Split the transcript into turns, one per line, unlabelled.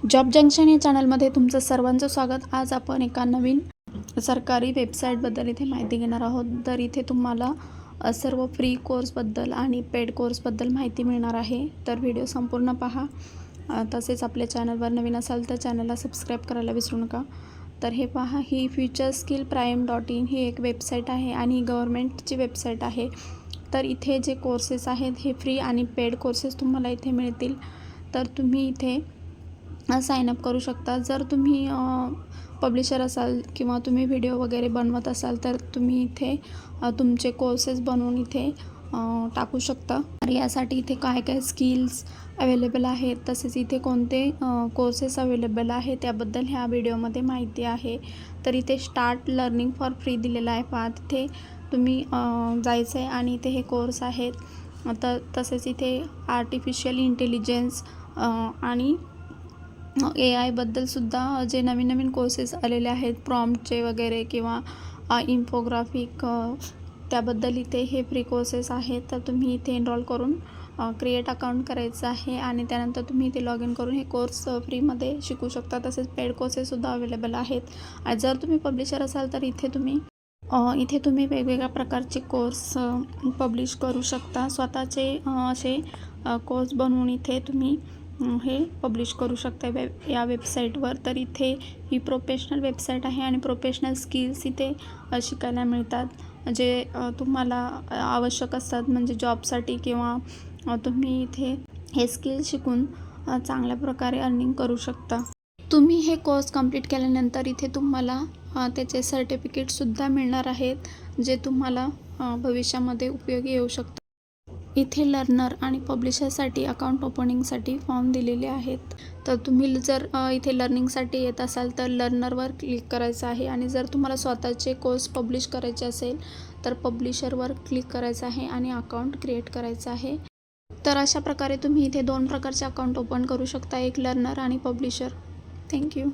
Job junction या चॅनलमध्ये तुमचं सर्वांचं स्वागत। आज आपण एका नवीन सरकारी वेबसाईटबद्दल इथे माहिती घेणार आहोत। तर इथे तुम्हाला सर्व फ्री कोर्सबद्दल आणि पेड कोर्सबद्दल माहिती मिळणार आहे। तर व्हिडिओ संपूर्ण पहा। तसेच आपल्या चॅनलवर नवीन असाल तर चॅनलला सबस्क्राईब करायला विसरू नका। तर हे पहा, ही futureskill.prime.in ही एक वेबसाईट आहे आणि गव्हर्नमेंटची वेबसाईट आहे। तर इथे जे कोर्सेस आहेत हे फ्री आणि पेड कोर्सेस तुम्हाला इथे मिळतील। तर तुम्ही इथे साइन अप करू शकता। जर तुम्ही पब्लिशर असाल किंवा तुम्ही व्हिडिओ वगैरे बनवत असाल तर तुम्ही इथे तुमचे कोर्सेस बनवून इथे टाकू शकता। तर यासाठी इथे काय काय स्किल्स अवेलेबल आहेत, तसेच इथे कोणते कोर्सेस अवेलेबल आहे त्याबद्दल ह्या व्हिडिओमध्ये माहिती आहे। तर इथे स्टार्ट लर्निंग फॉर फ्री दिलेलं आहे पहा, तिथे तुम्ही जायचं आहे आणि इथे हे कोर्स आहेत। तसेच इथे आर्टिफिशियल इंटेलिजन्स आणि AI बद्दलसुद्धा जे नवीन नवीन कोर्सेस आलेले आहेत, प्रॉम्प्टचे वगैरे किंवा इन्फोग्राफिक त्याबद्दल इथे हे फ्री कोर्सेस आहेत। तर तुम्ही इथे एनरोल करून क्रिएट अकाउंट करायचं आहे आणि त्यानंतर तुम्ही इथे लॉग इन करून हे कोर्स फ्रीमध्ये शिकू शकता। तसेच पेड कोर्सेससुद्धा अवेलेबल आहेत। आणि जर तुम्ही पब्लिशर असाल तर इथे तुम्ही वेगवेगळ्या प्रकारचे कोर्स पब्लिश करू शकता। स्वतःचे असे कोर्स बनवून इथे तुम्ही हे पब्लिश करू शकता या वेबसाईटवर। तर इथे ही प्रोफेशनल वेबसाईट आहे आणि प्रोफेशनल स्किल्स इथे शिकायला मिळतात, जे तुम्हाला आवश्यक असतात म्हणजे जॉबसाठी, किंवा तुम्ही इथे हे स्किल शिकून चांगल्या प्रकारे अर्निंग करू शकता। तुम्ही हे कोर्स कंप्लीट केल्यानंतर इथे तुम्हाला त्याचे सर्टिफिकेटसुद्धा मिळणार आहेत, जे तुम्हाला भविष्यामध्ये उपयोगी येऊ शकतात। इथे लर्नर आणि पब्लिशरसाठी अकाउंट ओपनिंगसाठी फॉर्म दिलेले आहेत। तर तुम्ही जर इथे लर्निंगसाठी येत असाल तर लर्नरवर क्लिक करायचं आहे आणि जर तुम्हाला स्वतःचे कोर्स पब्लिश करायचे असेल तर पब्लिशरवर क्लिक करायचं आहे आणि अकाउंट क्रिएट करायचं आहे। तर अशा प्रकारे तुम्ही इथे 2 प्रकारचे अकाउंट ओपन करू शकता, एक लर्नर आणि पब्लिशर। थँक्यू।